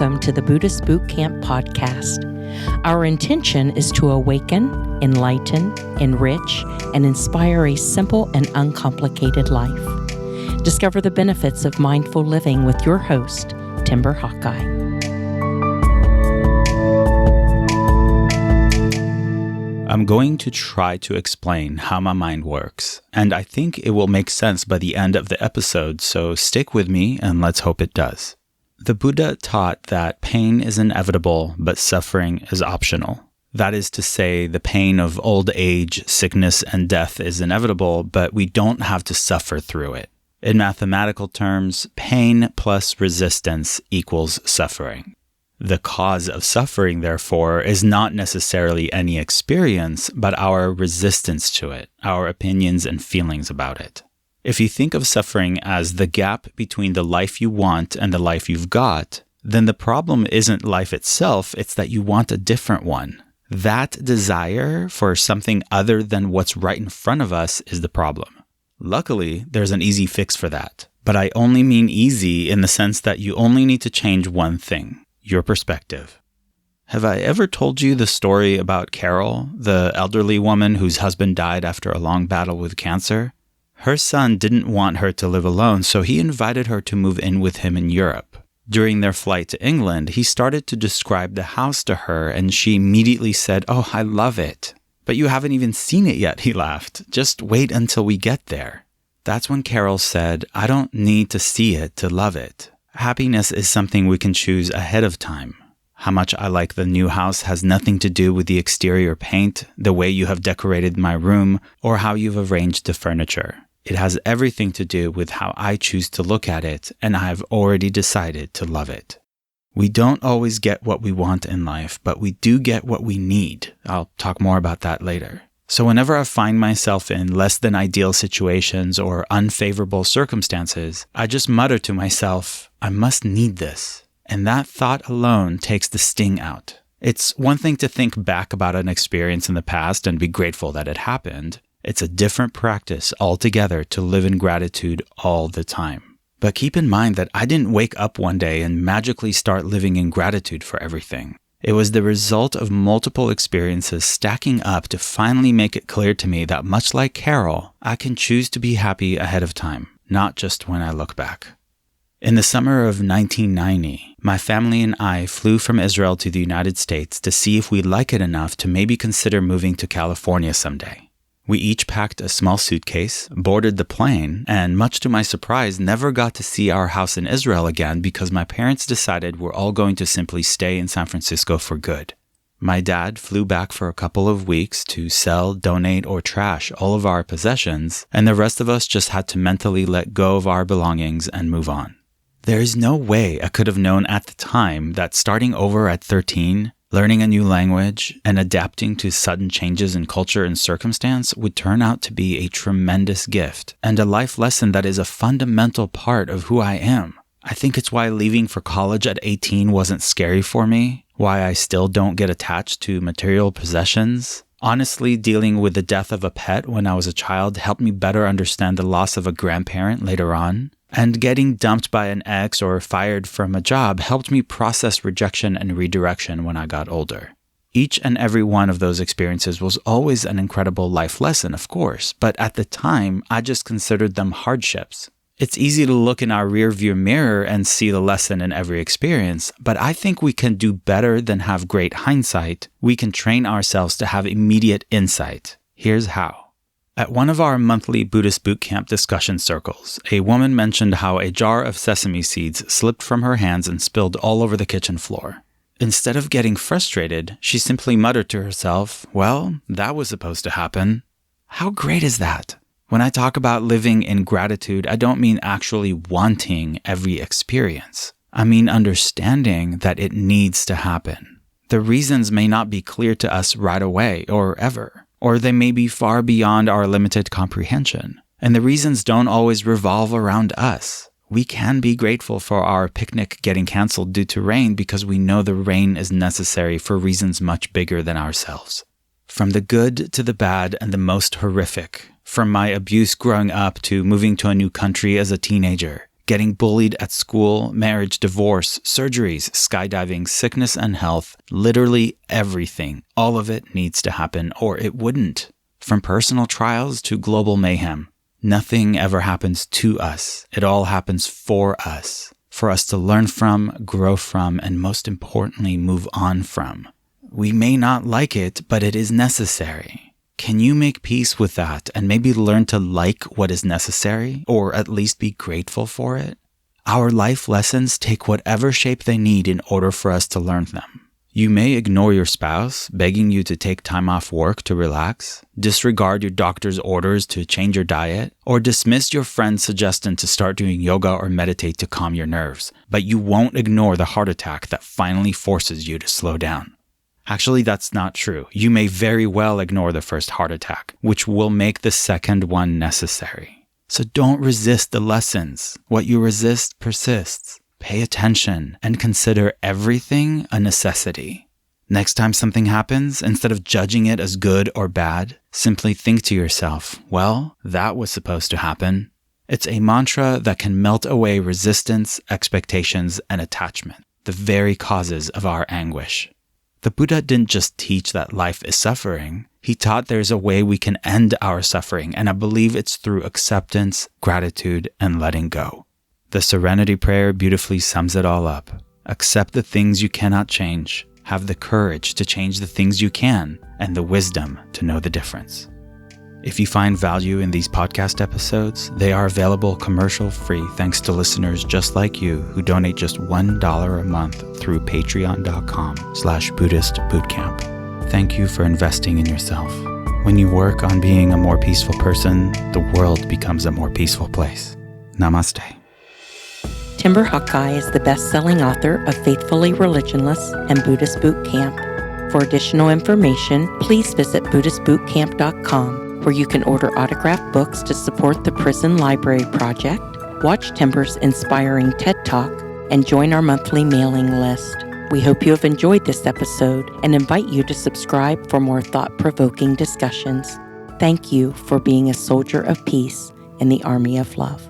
welcome to the Buddhist Boot Camp podcast. Our intention is to awaken, enlighten, enrich, and inspire a simple and uncomplicated life. Discover the benefits of mindful living with your host, Timber Hawkeye. I'm going to try to explain how my mind works, and I think it will make sense by the end of the episode, so stick with me and let's hope it does. The Buddha taught that pain is inevitable, but suffering is optional. That is to say, the pain of old age, sickness, and death is inevitable, but we don't have to suffer through it. In mathematical terms, pain plus resistance equals suffering. The cause of suffering, therefore, is not necessarily any experience, but our resistance to it, our opinions and feelings about it. If you think of suffering as the gap between the life you want and the life you've got, then the problem isn't life itself, it's that you want a different one. That desire for something other than what's right in front of us is the problem. Luckily, there's an easy fix for that. But I only mean easy in the sense that you only need to change one thing: your perspective. Have I ever told you the story about Carol, the elderly woman whose husband died after a long battle with cancer? Her son didn't want her to live alone, so he invited her to move in with him in Europe. During their flight to England, he started to describe the house to her, and she immediately said, "Oh, I love it." "But you haven't even seen it yet," he laughed. "Just wait until we get there." That's when Carol said, "I don't need to see it to love it. Happiness is something we can choose ahead of time. How much I like the new house has nothing to do with the exterior paint, the way you have decorated my room, or how you've arranged the furniture. It has everything to do with how I choose to look at it, and I have already decided to love it." We don't always get what we want in life, but we do get what we need. I'll talk more about that later. So whenever I find myself in less than ideal situations or unfavorable circumstances, I just mutter to myself, "I must need this." And that thought alone takes the sting out. It's one thing to think back about an experience in the past and be grateful that it happened. It's a different practice altogether to live in gratitude all the time. But keep in mind that I didn't wake up one day and magically start living in gratitude for everything. It was the result of multiple experiences stacking up to finally make it clear to me that much like Carol, I can choose to be happy ahead of time, not just when I look back. In the summer of 1990, my family and I flew from Israel to the United States to see if we'd like it enough to maybe consider moving to California someday. We each packed a small suitcase, boarded the plane, and much to my surprise, never got to see our house in Israel again because my parents decided we're all going to simply stay in San Francisco for good. My dad flew back for a couple of weeks to sell, donate, or trash all of our possessions, and the rest of us just had to mentally let go of our belongings and move on. There is no way I could have known at the time that starting over at 13, learning a new language, and adapting to sudden changes in culture and circumstance would turn out to be a tremendous gift and a life lesson that is a fundamental part of who I am. I think it's why leaving for college at 18 wasn't scary for me, why I still don't get attached to material possessions. Honestly, dealing with the death of a pet when I was a child helped me better understand the loss of a grandparent later on. And getting dumped by an ex or fired from a job helped me process rejection and redirection when I got older. Each and every one of those experiences was always an incredible life lesson, of course, but at the time, I just considered them hardships. It's easy to look in our rearview mirror and see the lesson in every experience, but I think we can do better than have great hindsight. We can train ourselves to have immediate insight. Here's how. At one of our monthly Buddhist boot camp discussion circles, a woman mentioned how a jar of sesame seeds slipped from her hands and spilled all over the kitchen floor. Instead of getting frustrated, she simply muttered to herself, "Well, that was supposed to happen." How great is that? When I talk about living in gratitude, I don't mean actually wanting every experience. I mean understanding that it needs to happen. The reasons may not be clear to us right away or ever. Or they may be far beyond our limited comprehension. And the reasons don't always revolve around us. We can be grateful for our picnic getting canceled due to rain because we know the rain is necessary for reasons much bigger than ourselves. From the good to the bad and the most horrific, from my abuse growing up to moving to a new country as a teenager, getting bullied at school, marriage, divorce, surgeries, skydiving, sickness and health, literally everything. All of it needs to happen or it wouldn't. From personal trials to global mayhem. Nothing ever happens to us. It all happens for us to learn from, grow from, and most importantly, move on from. We may not like it, but it is necessary. Can you make peace with that and maybe learn to like what is necessary, or at least be grateful for it? Our life lessons take whatever shape they need in order for us to learn them. You may ignore your spouse, begging you to take time off work to relax, disregard your doctor's orders to change your diet, or dismiss your friend's suggestion to start doing yoga or meditate to calm your nerves, but you won't ignore the heart attack that finally forces you to slow down. Actually, that's not true. You may very well ignore the first heart attack, which will make the second one necessary. So don't resist the lessons. What you resist persists. Pay attention and consider everything a necessity. Next time something happens, instead of judging it as good or bad, simply think to yourself, well, that was supposed to happen. It's a mantra that can melt away resistance, expectations, and attachment, the very causes of our anguish. The Buddha didn't just teach that life is suffering. He taught there's a way we can end our suffering, and I believe it's through acceptance, gratitude, and letting go. The Serenity Prayer beautifully sums it all up. Accept the things you cannot change. Have the courage to change the things you can, and the wisdom to know the difference. If you find value in these podcast episodes, they are available commercial-free thanks to listeners just like you who donate just $1 a month through patreon.com/BuddhistBootcamp. Thank you for investing in yourself. When you work on being a more peaceful person, the world becomes a more peaceful place. Namaste. Timber Hakai is the best-selling author of Faithfully Religionless and Buddhist Boot Camp. For additional information, please visit BuddhistBootcamp.com, where you can order autographed books to support the Prison Library Project, watch Timber's inspiring TED Talk, and join our monthly mailing list. We hope you have enjoyed this episode and invite you to subscribe for more thought-provoking discussions. Thank you for being a soldier of peace in the army of love.